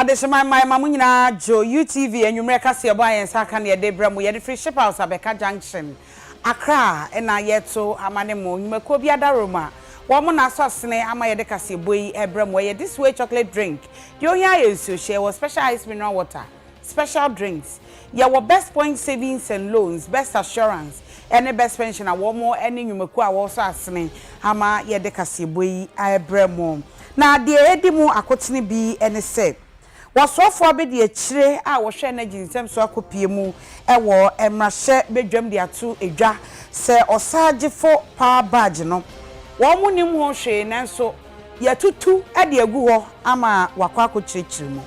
Adesema my mamunyina Jo UTV enwumre kase ebo ayen saka na de bra mu ye de free ship house Abeka Junction Accra na yeto amane mo nwumako bi adaroma wo mo na sosene ama ye de kase ebo yi ebra mu ye this way chocolate drink the onya yensu share was special ice mineral water special drinks ye wo best point savings and loans best assurance any best pension a wo mo any nwumako a wo so asene ama ye de kase ebo yi ebra mu na de edimu akotene bi ene se wasofo abedi akire a wo hwe na ginsem so akopie mu ewo emrahye bedwam de ato edwa se osagefo power badge no wo mu nim ho hwe nanso yatutu ade agu ho ama wakwa akochichiri mu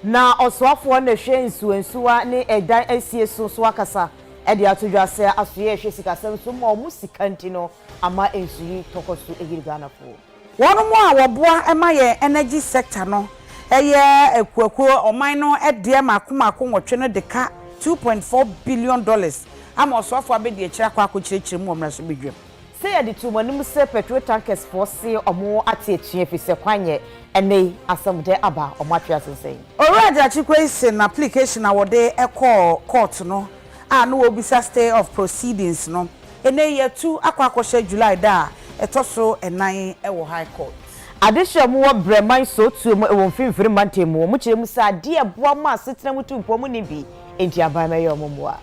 na osofo na hwe nsuwa ne edan asie so akasa ade atodwa se asoye hwe sikasem so ma omu sikanti no ama ensuyi tokoso egirigana fo wono mu a woboa emaye energy sector no eye ekuakuo oman no edie makomako nwotwe no deka 2.4 billion dollars ama osofo abedi akira kwa akochichiri mu omraso bedwam say ya ditumanim se petrol tankers for se omo ate atue fise kwanye ene asamde aba omo atwe asensei already achikwe ise na application na wode ekọ court no no obisa stay of proceedings no ene yetu akwa akoshe July da etoso enan ewo high court adesha mu wo breman so tu mu ewo mfimfiri mantemu mu kire mu sa de boa ma setena mutu mpo mu ne bi enti aban me yo momoa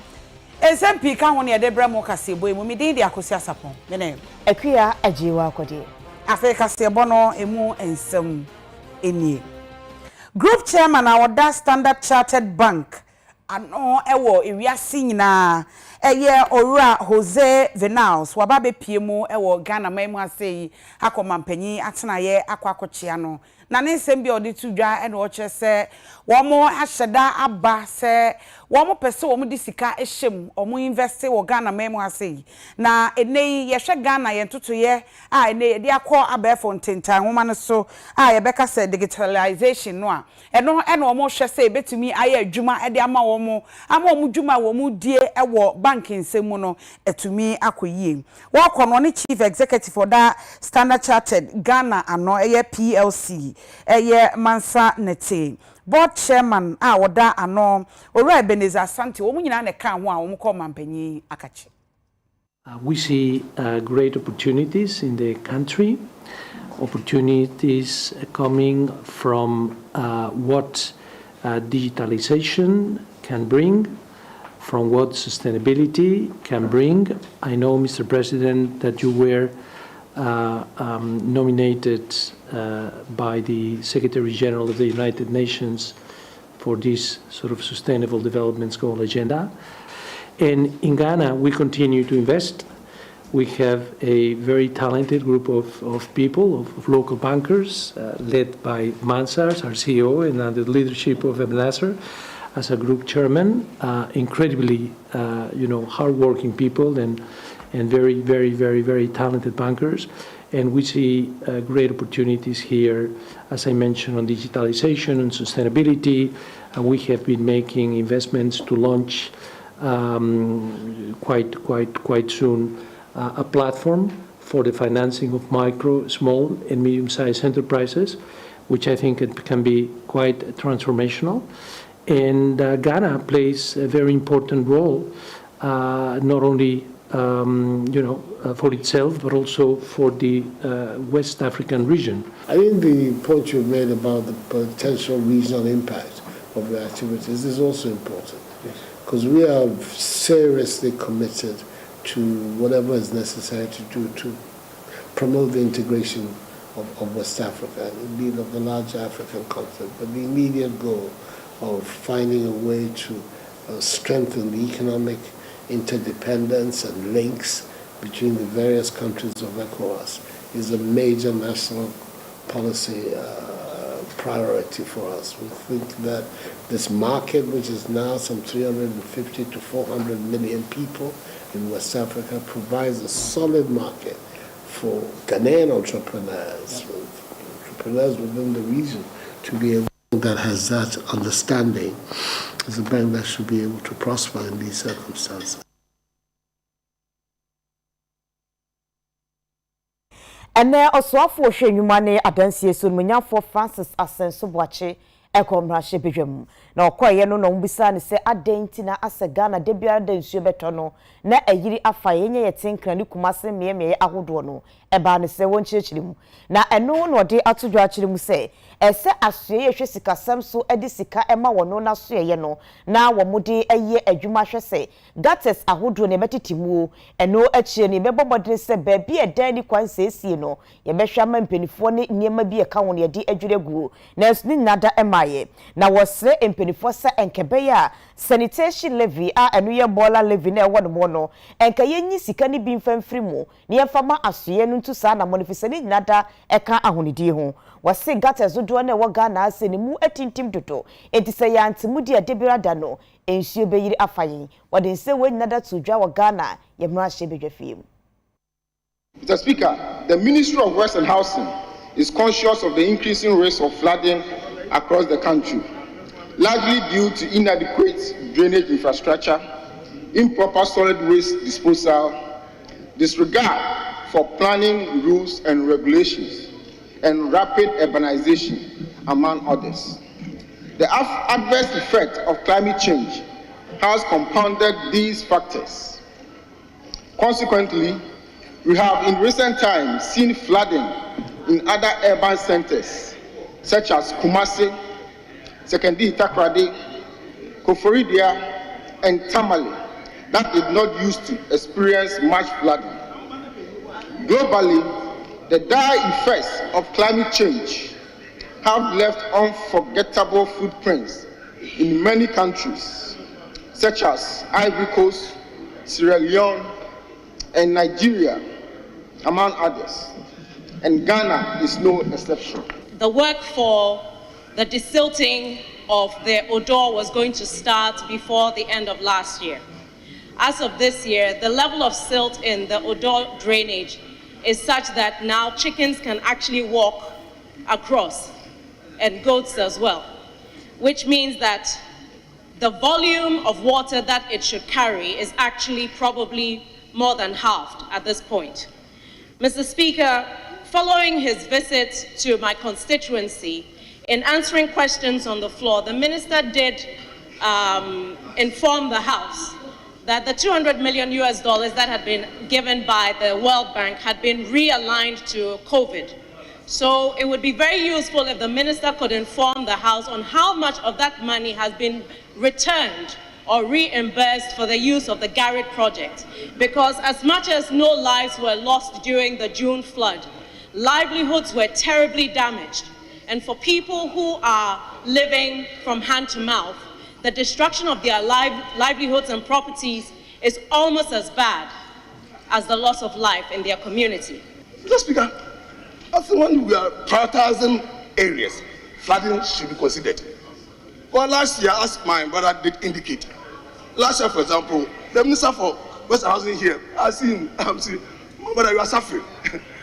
SMP ka ho ne de bremo kasebo emu mi din de akosi asapon ne akua ajewa akode afi kasebo no emu ensem eni group chairman awoda Standard Chartered Bank ano ewo ewiase nyina eye Owura Jose Venals waba be piemu ewo Ghana maimu asei akomampanyi atenaye akwakochia no na ne nsem bi odi tudwa ene o kyerese wo mo ahyeda aba se wo mo pese wo mo di sika ehyem o mo invest wo Ghana maimu asei na enei ye hwe Ghana ye ntotoye a enei de akọ abefo ntentan wo ma so a ye beka se digitalization no a ene wo mo hwe se betumi aye adwuma ede ama wo mo dwuma wo mo die ewo bank nsemu no etumi akoyie wo kono ne chief executive for that Standard Chartered Ghana ano eye PLC eye Mansa Nete board chairman woda ano Owura Ebenezer Asante wo nyina ne ka ho a wo ko mampanyi akache we see great opportunities in the country, opportunities coming from what digitalization can bring, from what sustainability can bring. I know, Mr. President, that you were nominated by the Secretary General of the United Nations for this sort of Sustainable Development Goal agenda. And in Ghana, we continue to invest. We have a very talented group of people, of local bankers, led by Mansars, our CEO, and under the leadership of Ebenezer as a group chairman. Incredibly, hardworking people and very, very, very, very talented bankers. And we see great opportunities here, as I mentioned, on digitalization and sustainability. We have been making investments to launch quite soon a platform for the financing of micro, small, and medium-sized enterprises, which I think it can be quite transformational. And Ghana plays a very important role, not only for itself, but also for the West African region. I think the point you made about the potential regional impact of the activities is also important, because we are seriously committed to whatever is necessary to do to promote the integration of West Africa, indeed of the larger African continent, but the immediate goal of finding a way to strengthen the economic interdependence and links between the various countries of ECOWAS is a major national policy priority for us. We think that this market, which is now some 350 to 400 million people in West Africa, provides a solid market for Ghanaian entrepreneurs within the region to be able that has that understanding as a bank that should be able to prosper in these circumstances. And there also for Shenumane Adansi Sunmunya for Francis Asenso Boache ekomrahye bedwam na okoye no no mbisa ne se adenti na asega na debia da nsuo beto no na ayiri afa yenye yetenkra ne kumase meme ahodo no eba ne se wonchirechiri mu na eno no de atodwo akiri mu se ese asoye yehwe sikasam so edi sika ema wono na soye no na womode eye adwuma hwese gates ahodo ne betitimu eno achie ne bebobodre se ba bi edan ni kwanse esie no ye behwa mampenifo ne niema bi eka won ye di adwuregu na esni nada emaye na wosre empenifo sa enkebeya sanitation levy a eno ye bola levy na ewo no no enka yenyi sika ni bi mfamfiri mu ne yefama asoye no ntu sa na monifisani nada eka ahonidi ho wase gates dodo na ewo ga na ase ne mu atintim dodo entise ya ntimudi adebira da no enhie beyiri afayin wode nse we nada tudwa wo ga na ye mra hye bedwafiem. Mr. Speaker, the Ministry of Works and Housing is conscious of the increasing risk of flooding across the country, largely due to inadequate drainage infrastructure, improper solid waste disposal, disregard for planning rules and regulations, and rapid urbanization, among others. The adverse effect of climate change has compounded these factors. Consequently, we have in recent times seen flooding in other urban centers, such as Kumasi, Sekondi Takoradi, Koforidia, and Tamale, that did not used to experience much flooding. Globally, the dire effects of climate change have left unforgettable footprints in many countries, such as Ivory Coast, Sierra Leone, and Nigeria, among others. And Ghana is no exception. The work for the desilting of the Odo was going to start before the end of last year. As of this year, the level of silt in the Odo drainage is such that now chickens can actually walk across, and goats as well, which means that the volume of water that it should carry is actually probably more than halved at this point. Mr. Speaker, following his visit to my constituency, in answering questions on the floor, the minister did inform the House that the $200 million that had been given by the World Bank had been realigned to COVID. So it would be very useful if the minister could inform the House on how much of that money has been returned or reimbursed for the use of the Garrett project. Because as much as no lives were lost during the June flood, livelihoods were terribly damaged. And for people who are living from hand to mouth, the destruction of their livelihoods and properties is almost as bad as the loss of life in their community. Mr. Speaker, as when we are prioritizing areas, flooding should be considered. Well, last year, as my brother did indicate, last year, for example, the Minister for Western Housing here, I'm seeing, brother, you are suffering.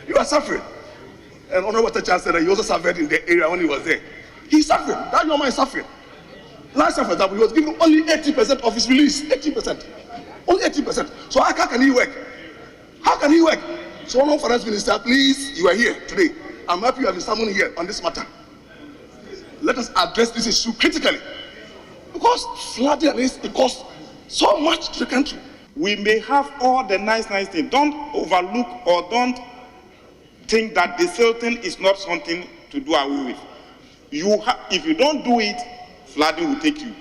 You are suffering. And Honorable Chancellor said that he also suffered in the area when he was there. He's suffering. That young man is suffering. Last year, for example, he was given only 80% of his release. 80%. Only 80%. So how can he work? How can he work? So, Honorable Finance Minister, please, you are here today. I'm happy you have been summoned here on this matter. Let us address this issue critically. Because flooding it costs so much to the country. We may have all the nice things. Don't overlook or don't think that desilting is not something to do away with. If you don't do it, flooding will take you.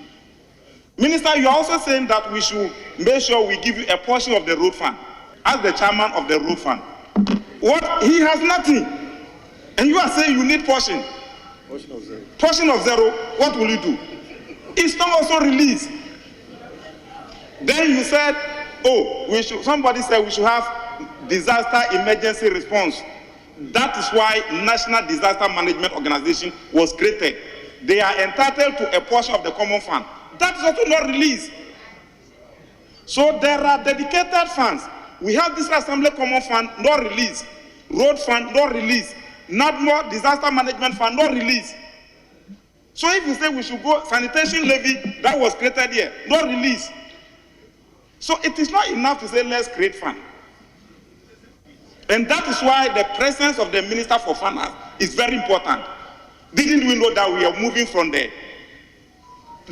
Minister, you are also saying that we should make sure we give you a portion of the road fund. As the chairman of the road fund, what he has nothing, and you are saying you need portion. Portion of zero. What will you do? It's not also released. Then you said, oh, somebody said we should have disaster emergency response. That is why National Disaster Management Organization was created. They are entitled to a portion of the common fund. That is also not released. So there are dedicated funds. We have this Assembly Common Fund, not released. Road Fund, not released. Not more Disaster Management Fund, not released. So if you say we should go sanitation levy, that was created here, not released. So it is not enough to say let's create fund. And that is why the presence of the Minister for Finance is very important. Didn't we know that we are moving from the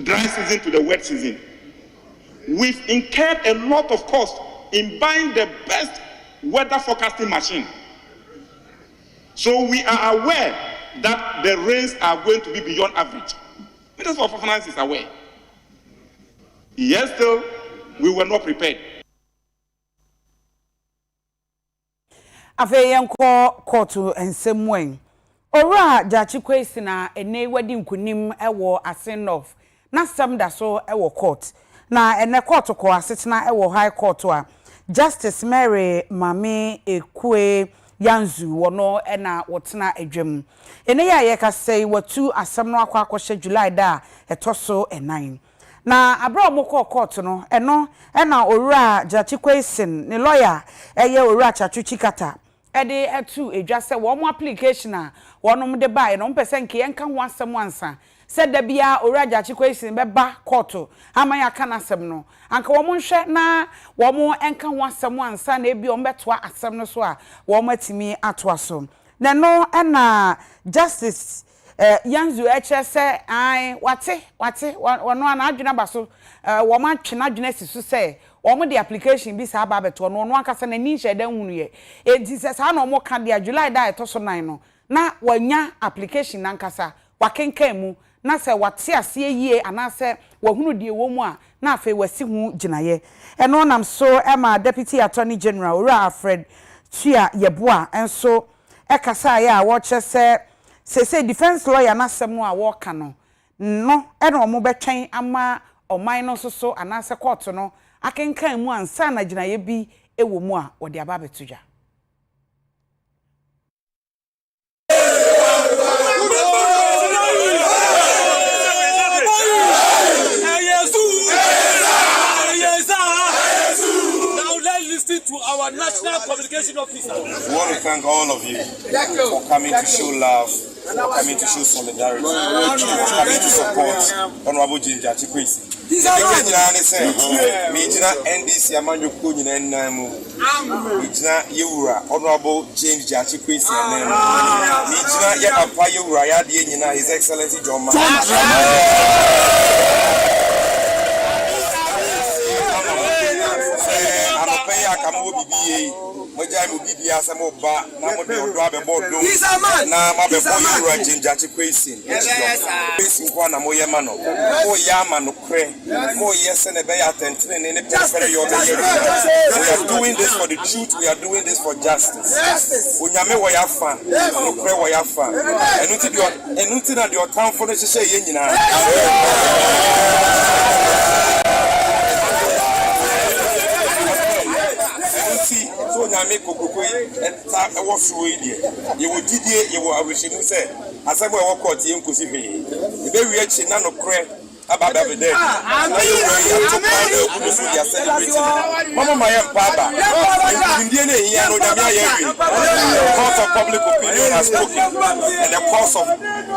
dry season to the wet season. We've incurred a lot of cost in buying the best weather forecasting machine. So we are aware that the rains are going to be beyond average. Minister of Finance is aware. Yes, still, we were not prepared. Afe yenko kotu ensemwen. Ora Jachikwesi na ene wadi nkunim ewo Asenof. Na sam da so ewo court. Na ene court ko asetena ewo high court a Justice Mary Mame Ekwe Yanzu wono ena wotena adwam. Ene ya ye ka sei watu asam no akwa July da etoso 9. Na abra omoko court no eno ena owura Jachikwesi ne lawyer eye owura Chachuchi Kata ede etu edwase wo mo application a wonom de buy no mpese nke yenka ho asem wansa se da bia owura Jachikwesi be ba court amanya aka na asem no anka wo mo nhwe na wo mo enka ho asem wansa na ebi o mbetoa asem no so a wo mo atimi atoa so na no ena Justice Yanzu HSA ai wate wono ana adwena baso wo ma twena adwena sisu se omo the application bi sa ba beto no akasa na ni hye dan hunu ye enti se sa na omo ka dia July da etoso 9 no na wanya application na nkasa wakenkan mu na se wate ase yie anase wahunu die wo mu a na afa wasi hu ginaye eno nam so ema Deputy Attorney General Ora Alfred Tua Yeboa enso ekasa ya wo che se defense lawyer na semu a wo ka no eno omo betwen ama oman no so anase court no akenkan mu ansa na ginaye bi ewo mu a wo de aba betudwa to our national communication officer. We want to thank all of you for coming to show love, for coming to show solidarity, for coming to support Honorable Jachikwesi. NDC Amanyoku Ninamu, Mijina Yura, Honorable James Jachikwesi, Mijina Yapapa Yura, Yadina, His Excellency John Kamu BBA, Mojamu BBA, some of Ba, Namodo, Bodo, Nama Bebo, Jachikwesi, facing one Moyamano, O Yamano Cre, O yes and a bay attention in the prosperity of the year. We are doing this for the truth, we are doing this for justice. Unyame Wayafa, Nukre Wayafa, and Nutin at your town for the Shayina. So nyame kokokoi eta ewo so idie ye wo didie ye wo awrehemu se asemo ewo court ye nkosi hwe ye be wi achi na no kre ababa be there na ye wo ya to pa na okudo so ya celebrate mama maye baba ndie na ehia no nyame aye wi the court of public opinion has spoken and the court of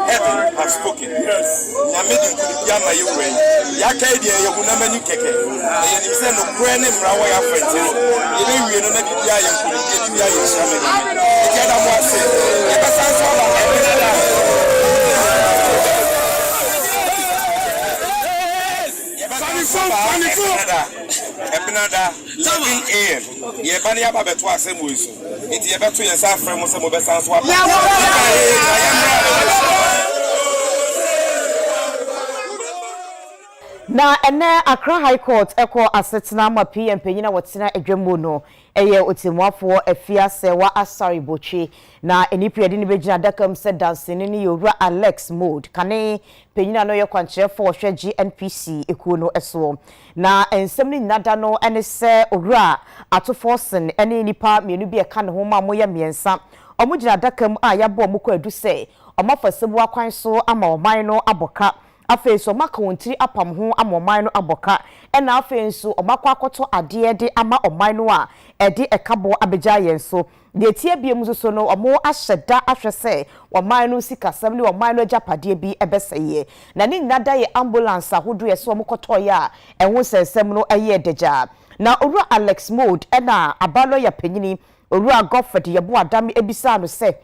heaven has spoken nyame di nkudi ya ma ye wo ya kai die ye huna mani keke ye ni se no kre ne mra wo ya fenti ye be wi no na bibia ye nkudi ye ya ye shame ye kada mo ase ye be san so ba Ebinada 11 AM ye bani aba beto asemu isu enti ye beto ye sa frem mo se mo be san so aba na ene Accra High Court eko asetena ma PM penyina wotena adwammo no eye otimwafo afiase wa asari bochi na enipriade ni begina dakam se dansene ni yowura Alex Mode kane penyina no ye kwankyerefo hwe GNPC ekuo no eso na ensem ni nada no ene se owura atoforsen ene nipa mienu bi eka ne ho ma moye miensa omugina dakam a yabo omukọ adu se omafasebu akwan so ama oman no aboka afenso maka wontiri apam ho amoman no aboka ena afenso omakwa akoto ade de ama oman no a ede ekabo abeja yenso de tie biem so no omo ahyeda ahwese oman no sikasam ne oman no agapade bi ebeseye na ni nada ye ambulance ahodo ye so omokoto ya enwo sensem no eye deja na oru Alex Mode ena abalo ya panyini oru Godfrey yebo adam ebisa no se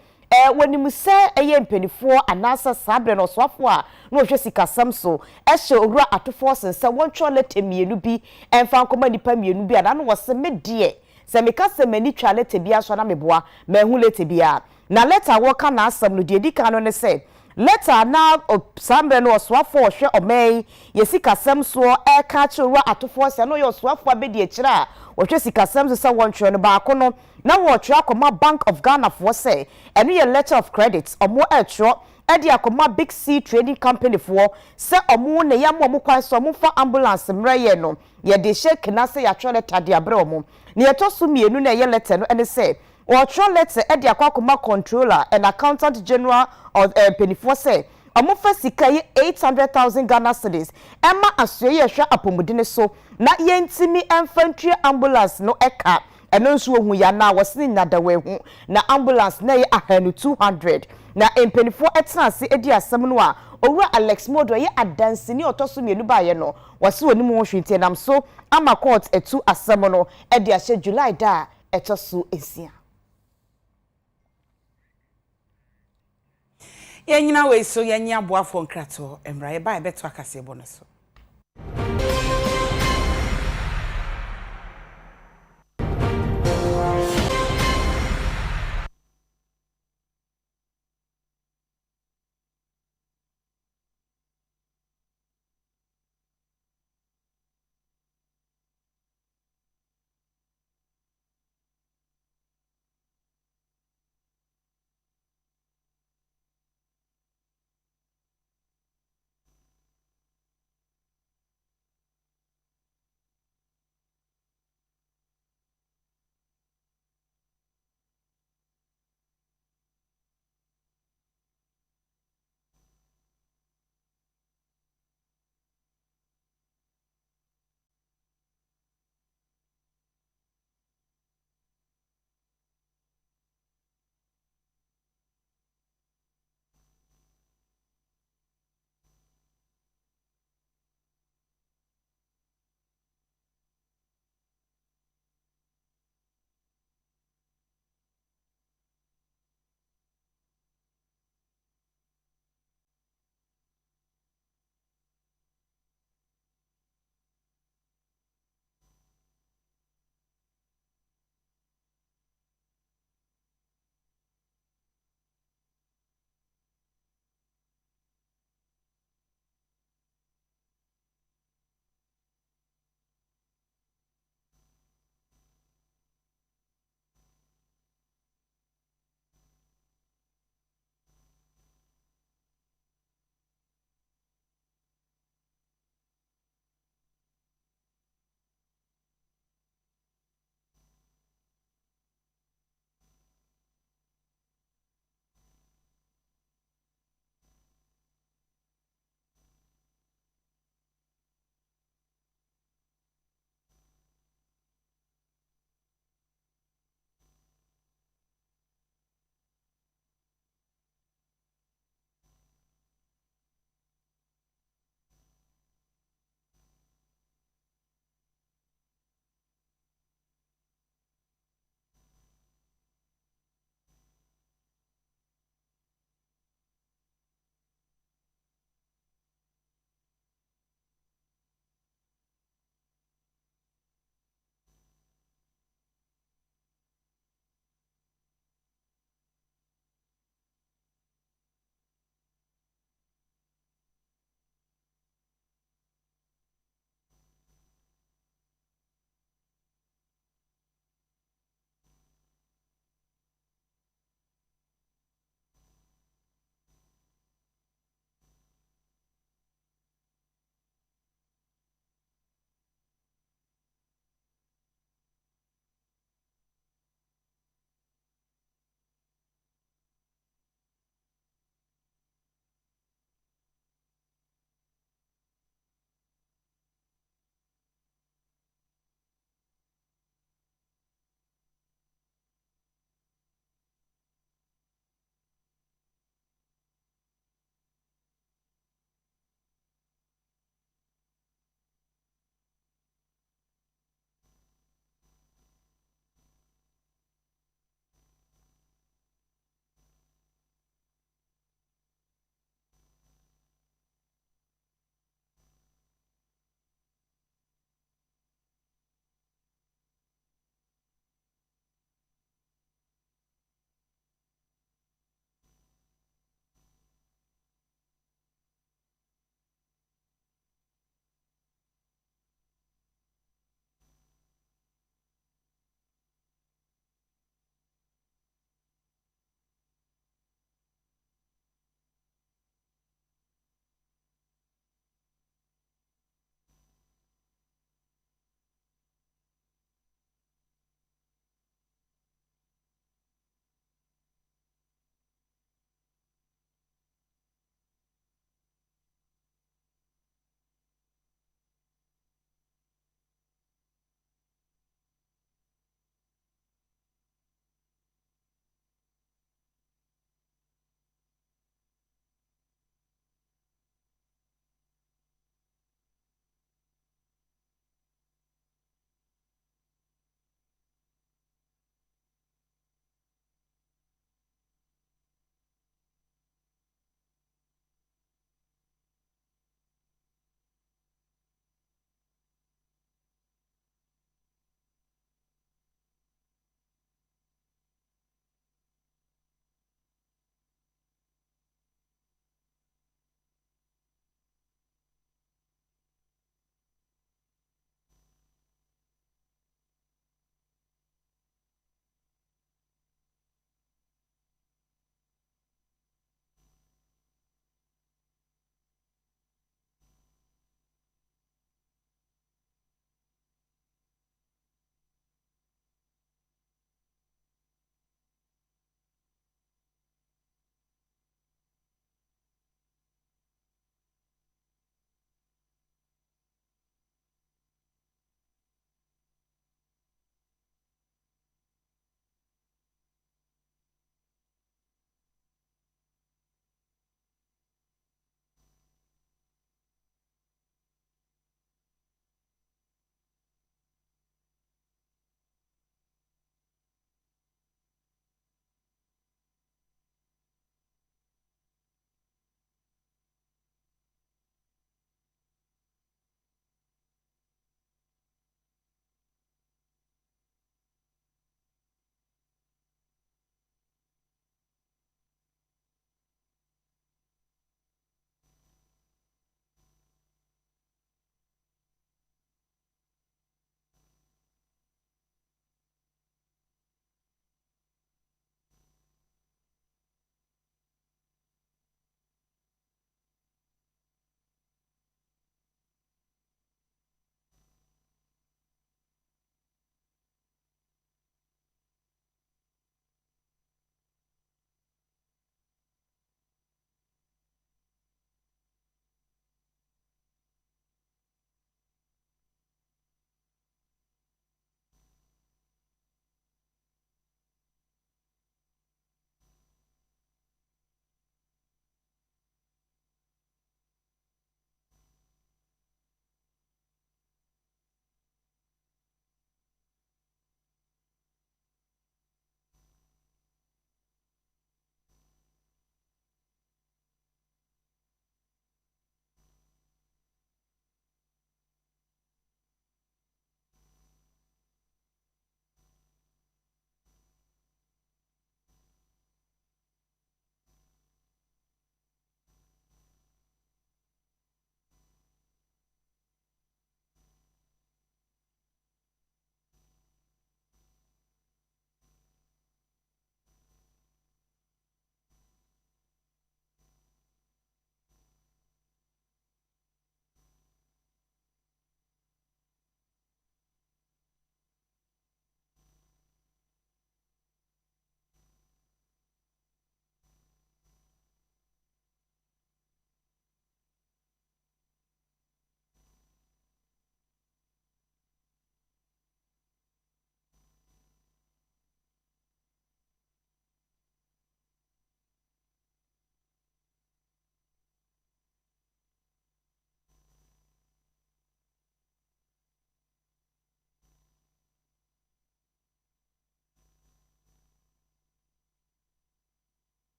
when you say a yen penny for an answer sabre no swafwa no jessica samso esho owura atofo sense won tro lete mienu bi emfa nkoma nipa mienu bi ana no wose me de se me ka se mani twa lete bia so na meboa ma hu lete bia na letter wo ka na asam no de dika no ne se letter na sambre no swafo hwe omei yesika samso e ka chi owura atofo se no yo swafo abedi akira wo hwe sika samso se won tro no ba ko no na wo tro akoma Bank of Ghana for say enu ye letter of credit omo e tro edi akoma Big C Trading Company for se omo ne yam omo kwan so omo fa ambulance mreye no ye de shake na se ya tro letter de abre omo ne ye to so mienu na ye letter no ene se o tro letter edi akoma controller and accountant general of penny for say omo fa sika ye 800,000 Ghana cedis emma asoye ye hwa apomudine so na ye ntimi infantry ambulance no eka eno nso ohu ya na wasini nadawe hu na ambulance na ye ahanu 200 na empenifo etenase edi asem no a owura Alex Modo ye adansi ni otoso mienu ba ye no wase woni mu hwintie nam so ama court etu asem no edi ahye July da etoso esia Yenyina we so yenya aboafo nkrato emra ye ba e beto akase bo no so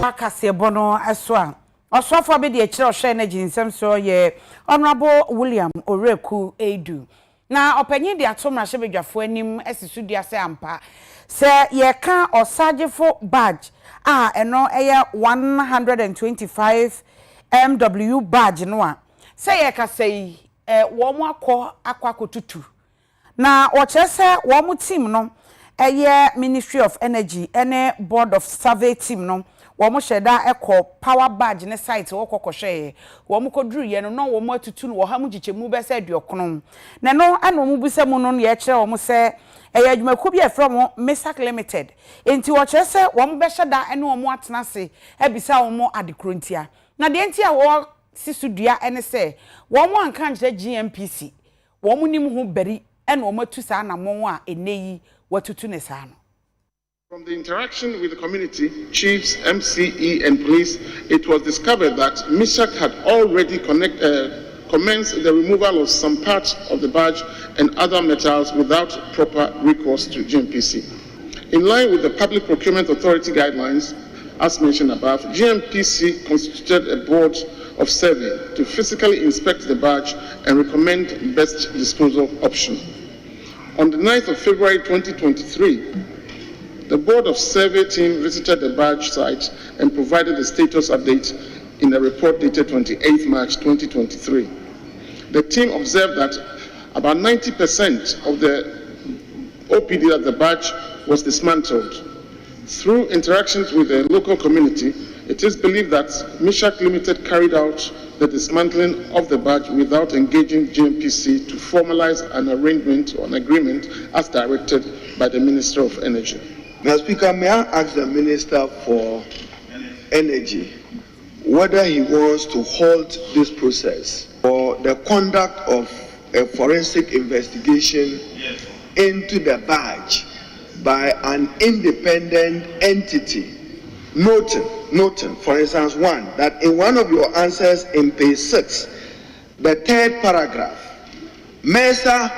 akase bono eso a osofo be de kire ohwe energy nsem so ye honorable William Oreku Edu na opanyin de atomra hye bedwafo anim asisu dua se ampa se ye ka osagefo badge eno eye 125 MW badge no a se ye ka sei wo mu akwakotutu na o chese wo mu team no eye Ministry of Energy ene Board of Survey team no wo mo sheda ekọ power badge ne site wo kokọhwe wo mo koduru ye no wo mo atutu no wo ha mu gichemu be se duokono na no ana mo busa mu no ye kire wo mo se eye adwumaku bi from Misak Limited enti wo kire se wo mo be sheda ene wo mo atena se ebisa wo mo adekrontia na de enti a wo sisudua ene se wo mo anka nje GMPC wo mo nim ho bari ene wo matu sa na mo a eneyi watutu ne sa no. From the interaction with the community, chiefs, MCE, and police, it was discovered that Misak had already commenced the removal of some parts of the badge and other metals without proper recourse to GMPC. In line with the Public Procurement Authority guidelines, as mentioned above, GMPC constituted a board of survey to physically inspect the badge and recommend best disposal option. On the 9th of February 2023, the Board of Survey team visited the badge site and provided a status update in a report dated 28 March 2023. The team observed that about 90% of the OPD at the badge was dismantled. Through interactions with the local community, it is believed that Misak Limited carried out the dismantling of the badge without engaging GMPC to formalize an arrangement or an agreement as directed by the Minister of Energy. Mr. Speaker, may I ask the Minister for Energy whether he wants to halt this process for the conduct of a forensic investigation into the badge by an independent entity, noting, for instance, one, that in one of your answers in page 6, the third paragraph, MESA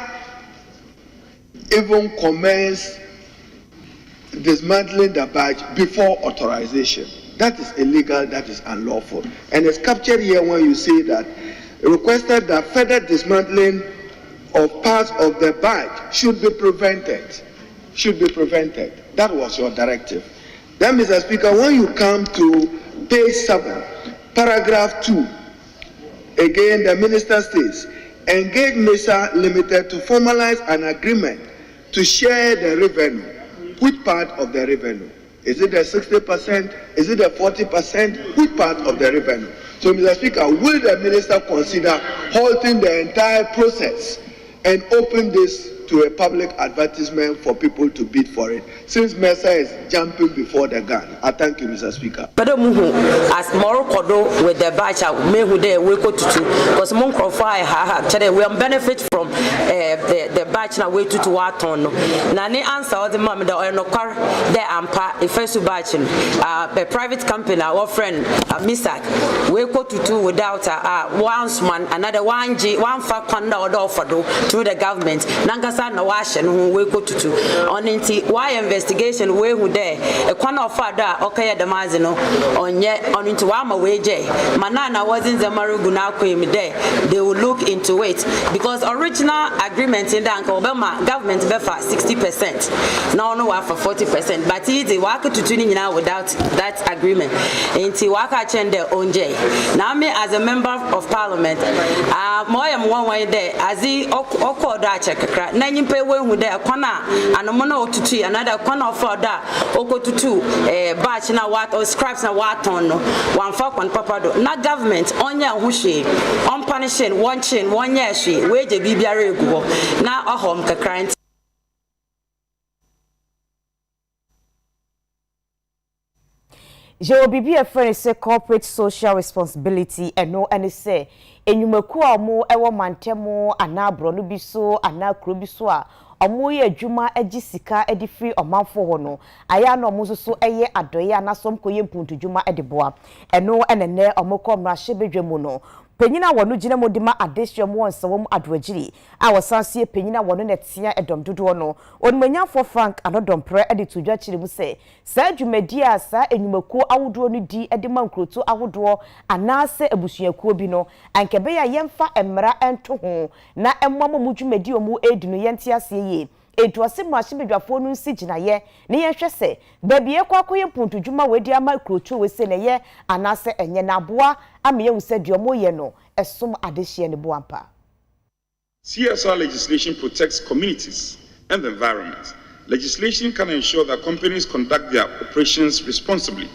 even commenced dismantling the badge before authorization. That is illegal, that is unlawful. And it's captured here when you say that requested that further dismantling of parts of the badge should be prevented. That was your directive. Then, Mr. Speaker, when you come to page 7, paragraph 2, again the minister states, engage MESA Limited to formalize an agreement to share the revenue. Which part of the revenue? Is it the 60%? Is it the 40%? Which part of the revenue? So, Mr. Speaker, will the minister consider halting the entire process and open this to a public advertisement for people to bid for it, since MESA is jumping before the gun? I thank you, Mr. Speaker. As Morocco with the batch, we go to because Monkrofai we benefit from the batch now way to what on. Nani answer the mom the oil car the ampa the first batch a private company our friend Misak we go to without one man another one fact order for through the government. Na wash and who we go to on into why investigation we who there a corner of father okay the mazino on yet on into Wama waje manana wasn't the maruguna kwim there they will look into it because original agreement in the Obama government befa 60% now no for 40% but it's work to tuning now without that agreement into waka change their own jay now me as a member of parliament more am one way there as he oko da check nyimpe we hu there kwana anomo na otutu another corner for that okotutu batch na what or scribes na what on no one for kon papa do na government onya ho hwe on punishing one chin one year hwe we je bibiare egu na ohom kakran. Je obibi e friend say corporate social responsibility eno ene say enyumaku a mo ewo mantemo ana abro no bi so ana kro bi so a omo ye adwuma agi sika edi free omanfo ho no aya no mo so eye adoye anasom koye mpuntu dwuma edi boa eno enene omo ko mra hye bedwemu no Penyina wonu gina modima adesua mo nsawom adwagiri a wasansie penyina wonu netia edom dodo no onmanyafo Frank anodompre ede tudwa kire mu se sa dwumadi a sa enyumakuo awodo no di ede mankroto awodo anase abusuakuo bi no ankebe ya yemfa emra ento ho na emmamo mu dwumadi omu edi no yente ase ye Etuase mashibedwafo no nsi ginaye ne yehwe se babie kwakoye puntu dwuma wedi ama krocho wese ne ye anase enye naboa ameye wuse diomo ye no esom adehie ne boampa. CSR legislation protects communities and the environment. Legislation can ensure that companies conduct their operations responsibly,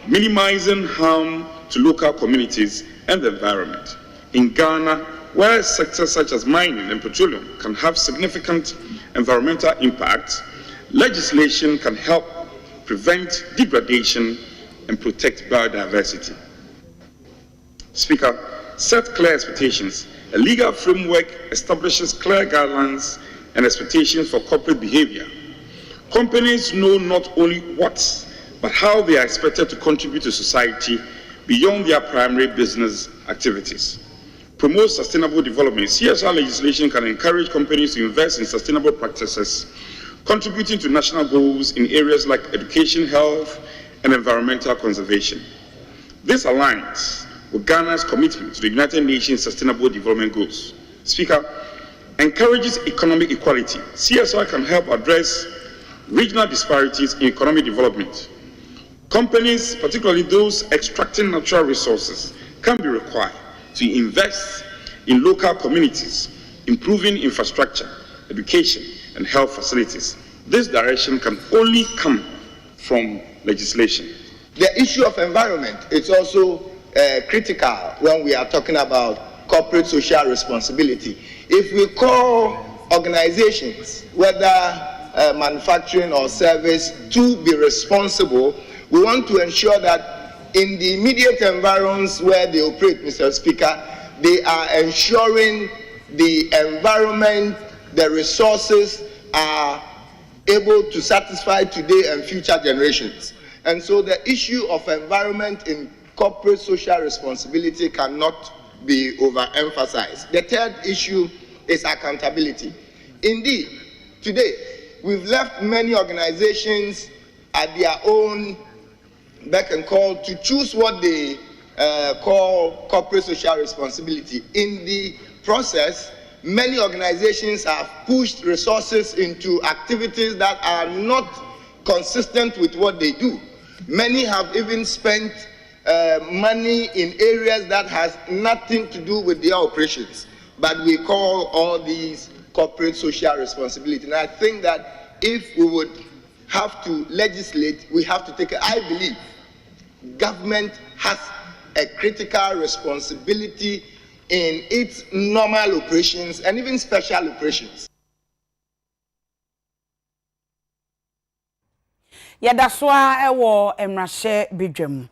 minimizing harm to local communities and the environment. In Ghana, where sectors such as mining and petroleum can have significant environmental impacts, legislation can help prevent degradation and protect biodiversity. Speaker, set clear expectations. A legal framework establishes clear guidelines and expectations for corporate behavior. Companies know not only what, but how they are expected to contribute to society beyond their primary business activities. Promote sustainable development. CSR legislation can encourage companies to invest in sustainable practices, contributing to national goals in areas like education, health, and environmental conservation. This aligns with Ghana's commitment to the United Nations Sustainable Development Goals. Speaker, encourages economic equality. CSR can help address regional disparities in economic development. Companies, particularly those extracting natural resources, can be required to invest in local communities, improving infrastructure, education, and health facilities. This direction can only come from legislation. The issue of environment is also critical when we are talking about corporate social responsibility. If we call organizations, whether manufacturing or service, to be responsible, we want to ensure that in the immediate environs where they operate, Mr. Speaker, they are ensuring the environment, the resources are able to satisfy today and future generations. And so the issue of environment in corporate social responsibility cannot be overemphasized. The third issue is accountability. Indeed, today, we've left many organizations at their own beck and call to choose what they call corporate social responsibility. In the process, many organizations have pushed resources into activities that are not consistent with what they do. Many have even spent money in areas that has nothing to do with their operations, but we call all these corporate social responsibility. And I think that if we would have to legislate, we have to take it. I believe government has a critical responsibility in its normal operations and even special operations. Yadaswa ewo emrashe bidwem.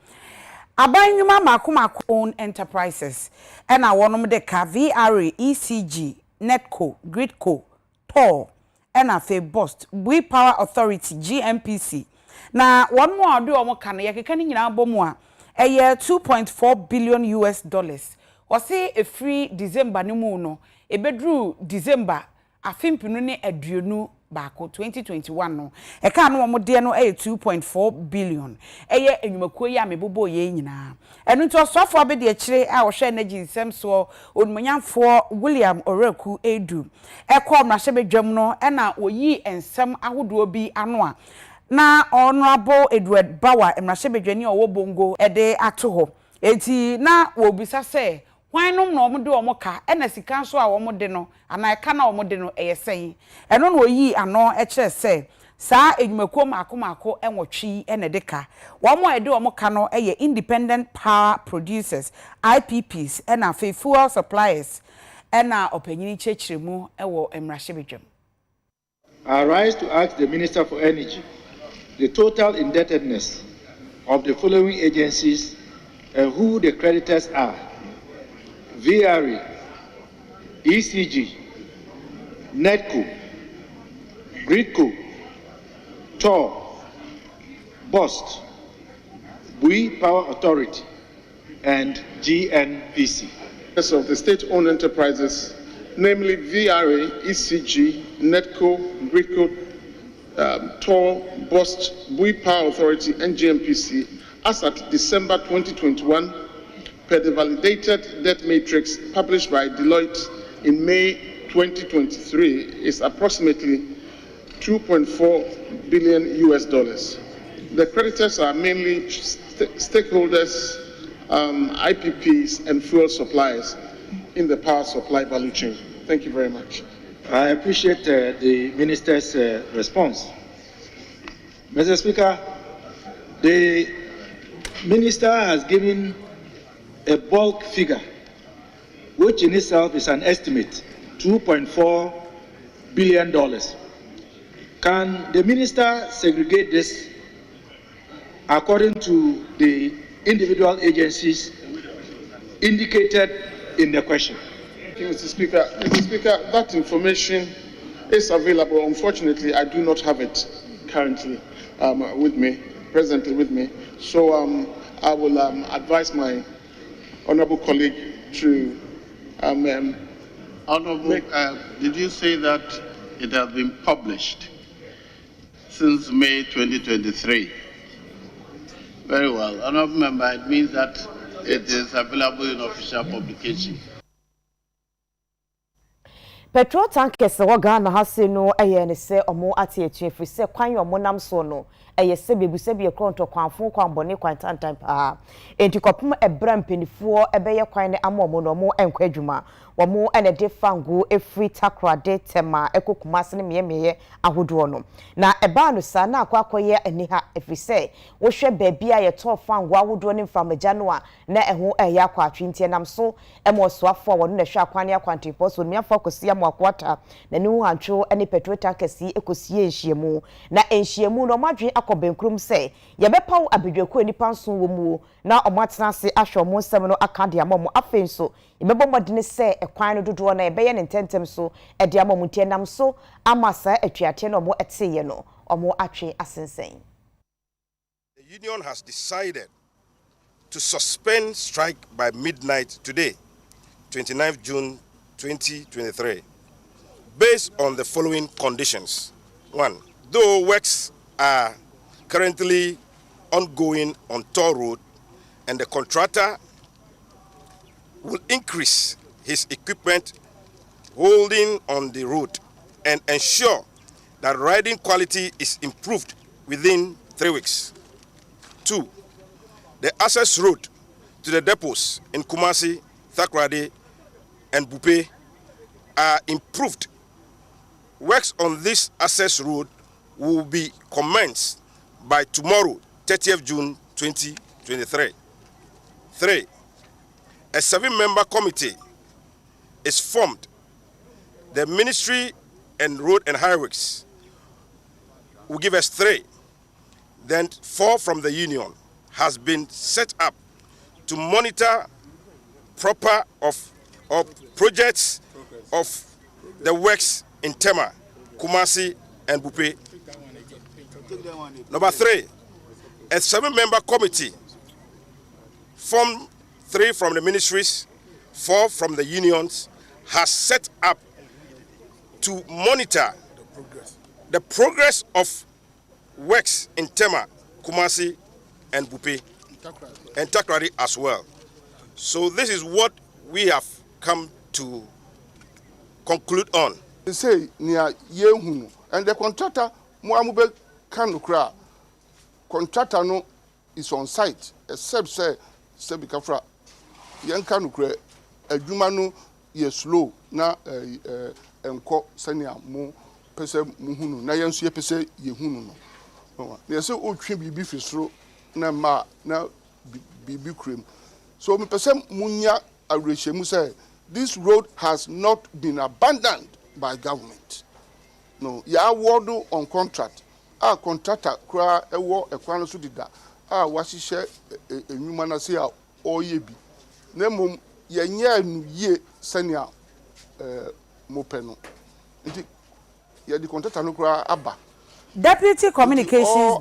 Abanyuma makumako own enterprises. Ena wonom de ka VRA, ECG, Netco, Gridco, TOR, ena fe Bost, We Power Authority, GMPC. Na one more do omo kan ye keka ni nyina bomu a eye $2.4 billion. Wose a free December ni mu no ebedru December afimpinu ne aduonu baako 2021 no eka no omo de no eye 2.4 billion eye enyumakuo ya mebobo ye nyina enu nto sofo be de akire a wo hwe energy nsem so onmanyamfo William Oraku Edu ekọ mrahye bedwam no na oyi ensem ahodo bi ano a na Honorable Edward Bawa mrahye bedwani owo bongo ede ato ho enti na wo bisa se hwannom na omo de omo ka na sika nso a omo de no ana eka na omo de no eyesen eno na oyi ano kire se saa enyumakuo maako enwotwi na de ka womo ede omo ka no eye independent power producers IPPs na fuel suppliers na opanyini chechiremu ewo mrahye bedwam. I rise to ask the Minister for Energy the total indebtedness of the following agencies and who the creditors are: VRA, ECG, Netco, Gridco, TOR, Bost, We Power Authority, and GNPC. of the state-owned enterprises, namely VRA, ECG, NETCO, GRICO, TOR, BOST, Bui Power Authority, and GMPC, as at December 2021, per the validated debt matrix published by Deloitte in May 2023, is approximately $2.4 billion. The creditors are mainly stakeholders, IPPs, and fuel suppliers in the power supply value chain. Thank you very much. I appreciate the Minister's response. Mr. Speaker, the Minister has given a bulk figure, which in itself is an estimate, $2.4 billion. Can the Minister segregate this according to the individual agencies indicated in the question? Thank you, Mr. Speaker. Mr. Speaker, that information is available. Unfortunately, I do not have it currently presently with me. So I will advise my honourable colleague to Honourable, did you say that it has been published since May 2023? Very well. Honourable Member, it means that it is available in official publication. Petrol tankers wo Ghana ha se no eye ne se omo ate etu efri se kwan yo monam so no eye se bebuse bi ekronto kwanfo kwanbone kwan tantan pa enti kopum ebra mpenifuo ebeye kwan ne amomo no mo enkwa adwuma wo ene de fango efri takrade tema ekokumase ne meyemeye ahodo no na eba no sa na akwakoye eniha efri se wo hwe baabi a ye to fango ahodo ne mfamaja no a na eho eye akwa atwintie nam so emosoafo wo no na hwe akwane akwantipo so me focus ya mwakwata na ni huancho ene petrol tankers ekosie enhiemu na enhiemu no madwen akobenkrum se yebepaw abedweko nipa nso wo mu na omatena se ahwe mo nsem no akade amom afenso yebebo modene se ekwan no dodo na ebeye ne ntentem so ede amom tie nam so amasa atwiate no mo eteye no omo atwe asensen. The union has decided to suspend strike by midnight today, 29th June 2023, based on the following conditions. 1. Though works are currently ongoing on toll road and the contractor will increase his equipment holding on the road and ensure that riding quality is improved within 3 weeks. 2. The access road to the depots in Kumasi, Thakrade, and Bupe are improved. Works on this access road will be commenced by tomorrow, 30th June 2023. 3. A 7-member committee is formed. The Ministry and Road and Highways will give us 3. Then 4 from the union has been set up to monitor proper of projects of the works in Tema, Kumasi, and Bupe. Number 3, a 7-member committee formed, 3 from the ministries, 4 from the unions, has set up to monitor the progress of works in Tema, Kumasi, and Bupe, and Takrari as well. So this is what we have come to conclude on. They say near Yehu and the contractor Muamube Kanukra contractor no is on site except say Sebikafra Yan Kanukre Edumanu ye slow na enko senia mo pese muhunu na yensu ye pese yehunu no. They say o twe bibi fisro na ma na bibi krem. So me pese munya arehemu say this road has not been abandoned by government. No, ya award on contract. A contractor kra ewo ekwan so dida. A wasihye enwuma na se a oye bi. Na mom yenye anu ye senia mopeno. Nti ye di contractor no kra aba. Deputy Communications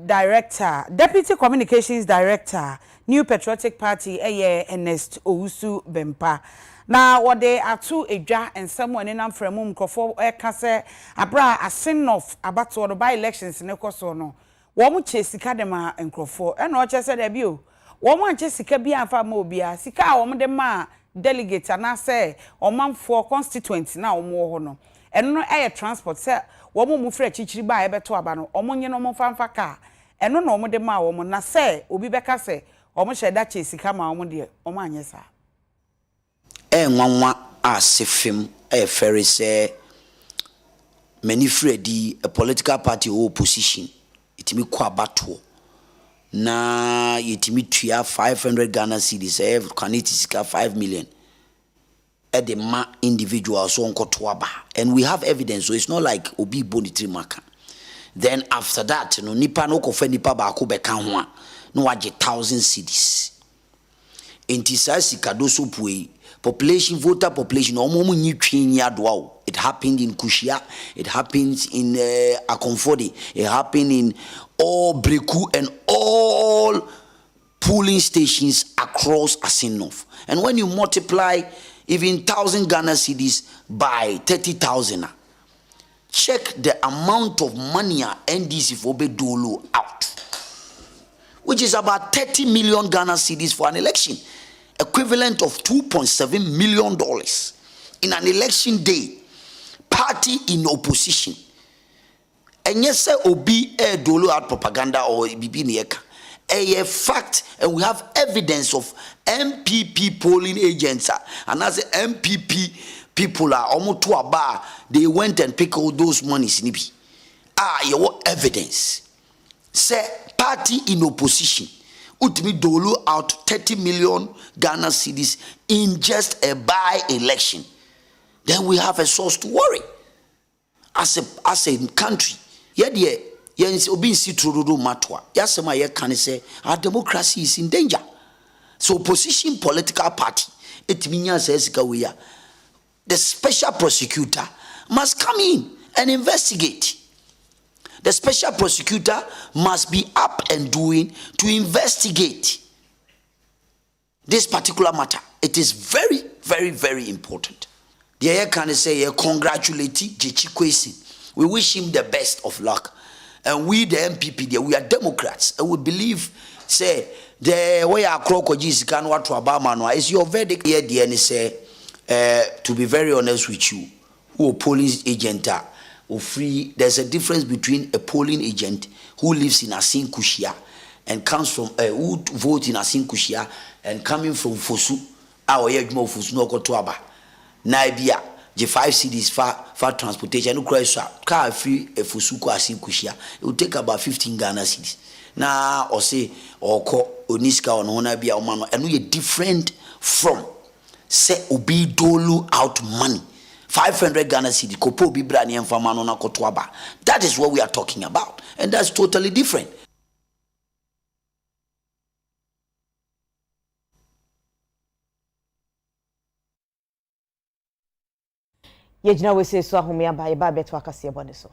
Director, Deputy Communications Director, New Patriotic Party, Ernest Owusu Bempa. Now, what they are two edwa and someone in Amfremum Crofo, Kase, Abra, a sin of abato or by elections in Ecosono. Woman Chesica dema and Crofo, and not just a debut. Woman Jessica be and Famobia, Sika, woman de ma, delegate, and I say, or man for constituents now more honor. And no air transport, sir, woman move fresh chichi by a better abano, or money no more fan for car. And no more de ma woman, na say, Obi Becca say, or much that Jessica, my woman dear, or man, yes, sir. Nwanwa asefem ferry say many fredi a political party or opposition itimi kwa bato na yitimi tua 500 Ghana cedis kaniti 5 million at the ma individual so onkoto aba, and we have evidence, so it's not like obi bonitri maka. Then after that no nipa no kofa nipa ba ko beka ho a no wage 1,000 cedis enti sa sika do so pui population, voter population, it happened in Kushia, it happens in Akomfodi, it happened in all Breku and all polling stations across Asinov. And when you multiply even 1,000 Ghana cedis by 30,000, check the amount of money NDC for Bedolo out, which is about 30 million Ghana cedis for an election. Equivalent of $2.7 million in an election day, party in opposition. And yes, sir, obi dolo out propaganda or bibi a fact, and we have evidence of MPP polling agents, and as the MPP people are almost to a bar, they went and picked all those monies. Your evidence. Say party in opposition. Utimi dolo out 30 million Ghana cedis in just a by-election. Then we have a source to worry. As a country, our democracy is in danger. So opposition political party, it means the special prosecutor must come in and investigate. The special prosecutor must be up and doing to investigate this particular matter. It is very, very, very important. The air can say, congratulate Jechi Kwesi. We wish him the best of luck. And we, the MPP, we are Democrats. And we believe, say, the way our crocodiles can what to Obama is your verdict here, the say, to be very honest with you, who police agent are. Free, there's a difference between a polling agent who lives in Asin Kushia and comes from who votes in Asin Kushia and coming from Fosu, our Yajmo Fosu no Kotuaba. Naibia, the 5 cities for transportation, no crash car free a Fosuko Asin Kushia. It will take about 15 Ghana cities. Now, or say, or call Oniska or Honabia or Mano, and we are different from say Obi Dolu out money. 500 Ghana cedi kopo bibrani enfamano na kotwaba. That is what we are talking about, and that's totally different. Yejina we say so ahome aba ye ba beto akase bone so.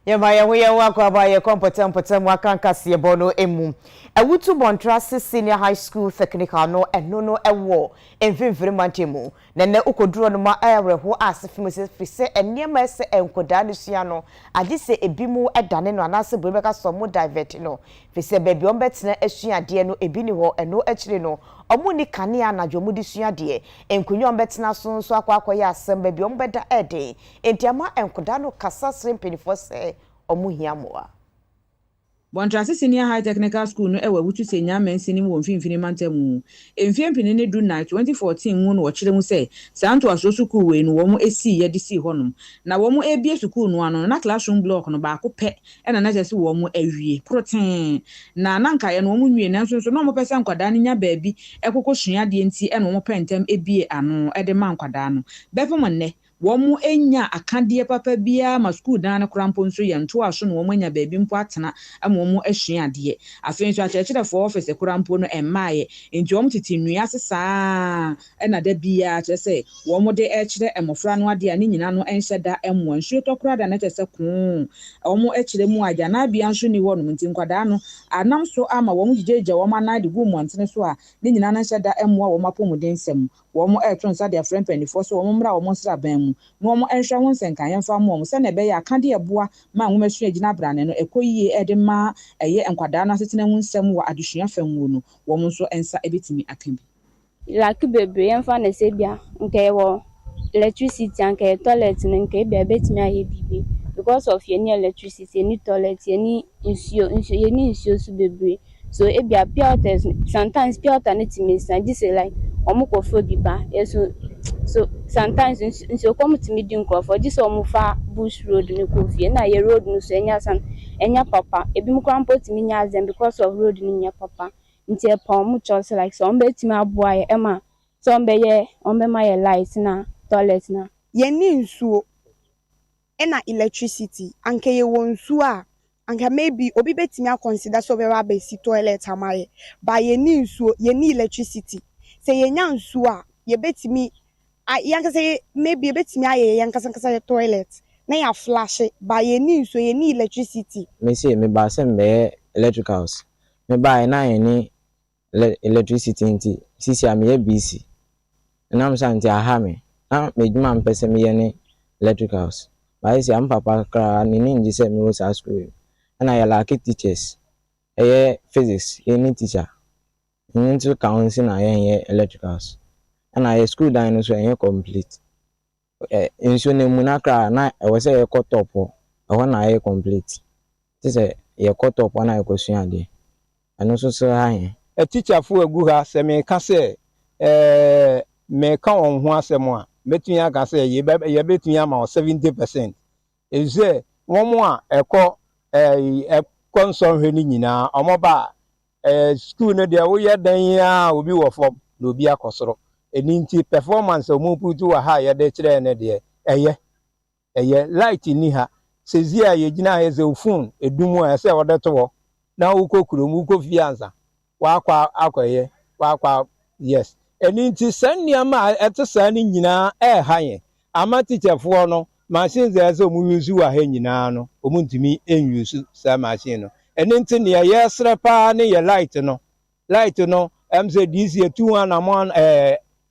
Yemaya huya kwa ba ye kompetem wakanka se bono emu. Ewutu Bontrase Senior High School Technical no eno ewo emfimfiri mantemu. Nene ukoduro no ma ayreho asefim se fise eniema ese enkoda ne sua no ade se ebimu edane no anase brebeka so mo divert no. Fise bebi ombetena asua de no ebi ni ho eno akire no omo ni kane anadwo mu di sua de enkunyo ombetena so nso akwakoya asem bebi ombeda ede entiama enkoda no kasa sempinifo se omuhiamoa. Bontrase Senior High Technical School no ewe wutu senya mensini wo mfimfini mantemu. Emfiempini ne du na 2014 mu no ochire mu se santo asosuku we no wo mu esi ye de si honum. Na wo mu ebie suku no ano na classroom block no ba ko pe ena na jese wo mu awie protein. Na nanka ye no wo mu nwie nanso so no mo pese nkwada ne nya baabi ekoko sua de enti ena wo pentem ebie ano e de man kwada no. Befo mo ne womu enya akandie papa bia ma school dan na krampo nso ye nto aso no womu enya baabi mpo atena ama womu ahua ade afen nso akyerɛkyerɛ for office krampo no emmaaye enti womu tete nnua sesa na da bia kyerɛ sɛ womu de ɛkyerɛ emofra no ade ani nyina no enhyɛ da emmo nsuo tokora da na kyerɛ sɛ ko womu ɛkyerɛ mu agya na bia nso ni wono nti nkwada no anam so ama womu gigyeje womu anade gu mu antene so a ne nyina na nhyɛ da emmo a womu apɔmuden nsɛm womu ɛtron sa de friend penifo so womu mra womu nsra ban mu no mo enhwa won senkan yemfa mo se na be ya aka de eboa ma nwoma sua gina brane no ekoyie ede ma eye enkwada na setena hu nsem wo adesua famwo no wo mo so ensa ebetimi akan bi like bebre yemfa na se bia nke wo electricity nke toilet no nke bia betimi aye bibi because of any electricity any toilet any insuo su bebre so ebia pioters sometimes pioter na timisa just like omukofo biba so sometimes nso come to me din crop for this omufa bush road ni kofie na ye road no so enya papa ebi mu krampo timi nya azem because of road ni nya papa nti e pa omu chos like so ombe timi aboa ye ema so ombe ma ye light na toilet na ye ni nsuo ena electricity anke ye wonsuo a anka maybe obi betimi a consider so very basic toilet amaye ba ye ni nsuo ye ni electricity say ye nya nsuo a ye betimi yanka say maybe ye betimi aye yanka toilet na ya flash ba ye ni nsuo ye ni electricity me say me ba say me electricals me ba na ye ni electricity nti sisi am ye BC na am santi aha me na me djuma mpese me ye ni electricals ba isi am papa kra ni nji say me wo sa school na ya like teachers physics ye ni teacher ni to counseling na ye electricals na ye school dan no so ye complete inso ne mu na kra na e wo say ye cut up ho na ye complete say ye cut up na ye kwasua de ano so ha ye a teacher fu egu ha se me ka se me ka won ho asem a metunya ka se ye betunya ma 70% eze won mo a ekọ konson hwe ni nyina omoba school no de wo ye dan ya obi wo fom na obi akosoro eni nti performance omo putu wa ha ye de kire ne de eye light ni ha sezi a ye gina ha ze phone edumu a se wo de to na wo kokuro mu ko fianza wa akwaye wa yes eni nti sannia ma etesa ni nyina ha ye ama teacher fo no machine ze omu use wa ha nyina no omu ntimi enuse sa machine no eni nti ne ye sre pa ne ye light no mz dc 2 na mon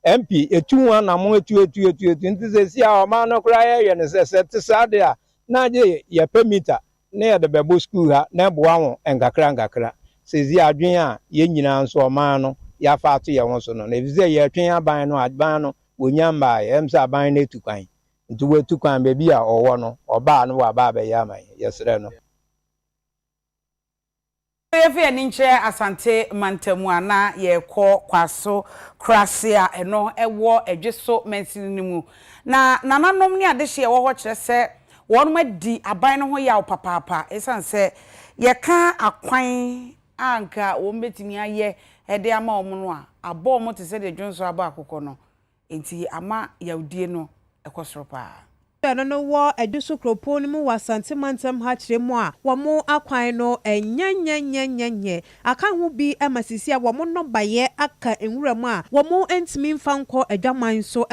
MP etu na mo etu nti se si a ma no kra ye ne se tesa de a na je ye permiter na ye de bebo school ha na boa won ngakra se zi adwen a ye nyina nso ma no ya fa ato ye won so no na bize ye twen aban no wonyamba ye mse aban na etukwan nti we tukwan be bi a owo no oba no wa ba be ya man yesre no Efe ni nche asante mantamu ana ye kọ kwaso krasia eno ewo edweso mensini mu na nananom ni adehye wo ho kire se wonum adi aban no ho ya papa esan se ye ka akwan anka wo mbetimi aye ede ama omo no a abo omo te se de dwonso aba akokọ no enti ama yaudie no ekosoro pa no wo edusu kropon mu wasante mantem ha kire mu a wo mo akwan no enyenyenyenyenye aka ho bi amasisi a wo mo no baye aka enwura mu a wo mo entimi mfa nko adwaman so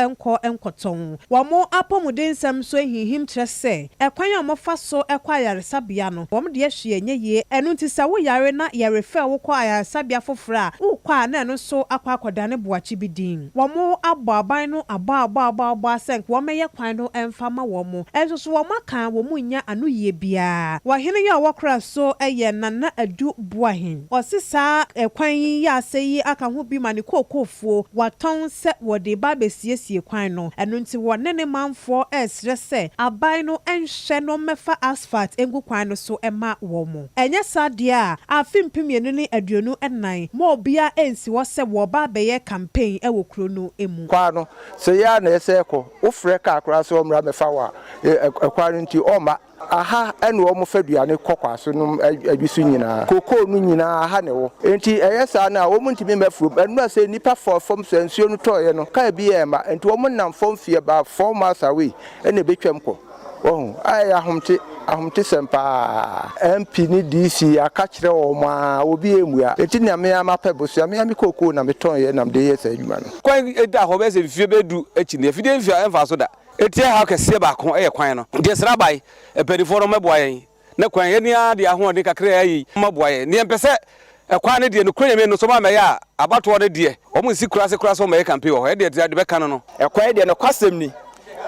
enkoton wo mo apomudensam so ehihim kire se ekwan a mo fa so ekwa yaresabia no wo mo de ahwe enye enu ntisa wo yare na yarefa wo kwa yaresabia fofora wo kwa na eno so akwa akodane boachi bidin wo mo abọ aban no aba senk wo meye kwan no emfa ma wo mo enso so wo maka wo mu nya anu ye bia wo hene ya wo kra so eye nana adu boahin osisa ekwan yi ya seyi aka ho bi mane kokofuo waton se wo de ba besiesie kwan no enu nti wo nene manfo esre se aban no enhye no mefa asphalt engu kwan no so ema wo mo enye sade a afimpimienu ni aduonu enan mo bia ensi wo se wo ba beye campaign ewo kro no emu kwano se ya na eseko wo frɛ ka akra so mra mefa wa ekwano nti oma aha ene wo mo faduane kokwaso no adwisu nyina koko no nyina aha ne wo enti eyesa na wo mo ntimi mafuro enu ase nipa for form sensuo no toye no ka bi e ma enti wo mo nam form fie ba 4 miles away ene betwam ko oh ai ahomte sempa MP ni DC aka kire wo ma obi emua enti na me amape bosu me koko na me ton ye nam de ye sa adwuma no kwan eda ho be se fie bedu echi ne fie fie emfa so da etie ha kese ba ko eye kwan no de sra bai epedifo no meboa yen na kwan ye ni ade ahode kakra ayi meboa yen ne empese ekwan ne de no kwan me no so ma me ya abato de de o mu si kura so me campaign ho e de be kan no ekwan de no kwasem ni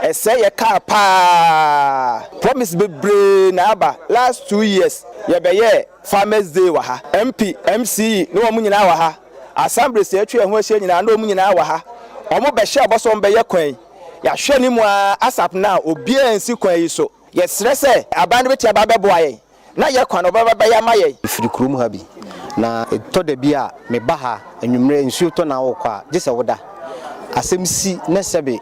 ese ye ka pa promise bebre na aba last 2 years ye be ye farmers day wa ha MP MC no mu nyina wa ha assembly se atwa ho ahye nyina no mu nyina wa ha o mo be hye aboso be ye kwan ya hwe ni mu asap na obi ansi kwan yi so ye sere se aban be tia ba beboa ye na ye kwan no ba ya ma ye firi kurum ha bi na to de bi a me ba ha anwumre nsuo to na wo kwa gese woda asem si na sebe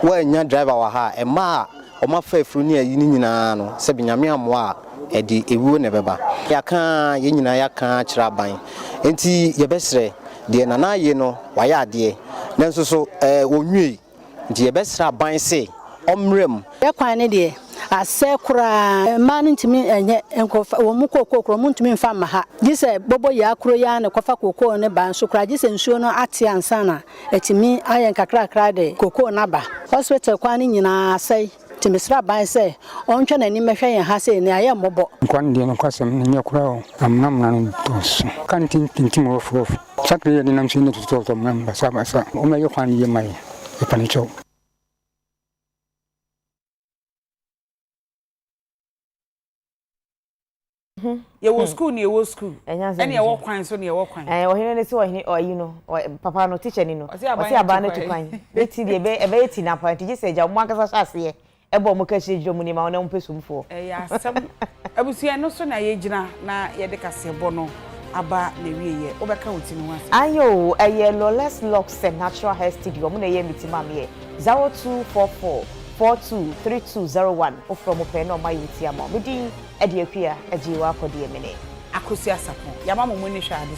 wa nya driver wa ha e ma o ma fa afuru ni ayi ni nyina no sebe nyame amoa e di ewuo ne beba ya kan ye nyina ya kan kira ban enti ye besre de na na ye no wa ya de nanso so onwie nti ye besra ban se omrem ye kwan ne de ase kura ma ntimi enye enkofa wo mu kokokro mu ntimi mfa ma ha gise bobo ya akro ya ne kofa kokoo ne ban so kura gise nsuo no ate ansa na etimi ayen kakra de kokoo na ba hospital kwan ne nyina sai timisra ban se ontwe na ni mehwe yen ha se ne aye mbobo kwan de no kwasem ne kura o amnam na no tos kan tintim of sakre ye nam sin to member sabasa o me yo kwan ye mai e panicho ye wo school ni ye wo school ene ye wo kwan so ni ye wo kwan ohene ne se ohene oyi no papa no teacher ni no o se aba na tu kwan beti de ebe eti na point je se ja mo akasa hyase ebo mo ka hye mu ni ma ona mpesumfo ya sam abusia no so na ye gina na ye de kasebo no aba na wiye obeka wuti no wase ayo lawless locks natural hair studio mo na ye mitima me 0244 423201 ofro mo pe no ma yuti ama me din ade akua ajiwa akode emene akosi asapo yama mo ni hwa ade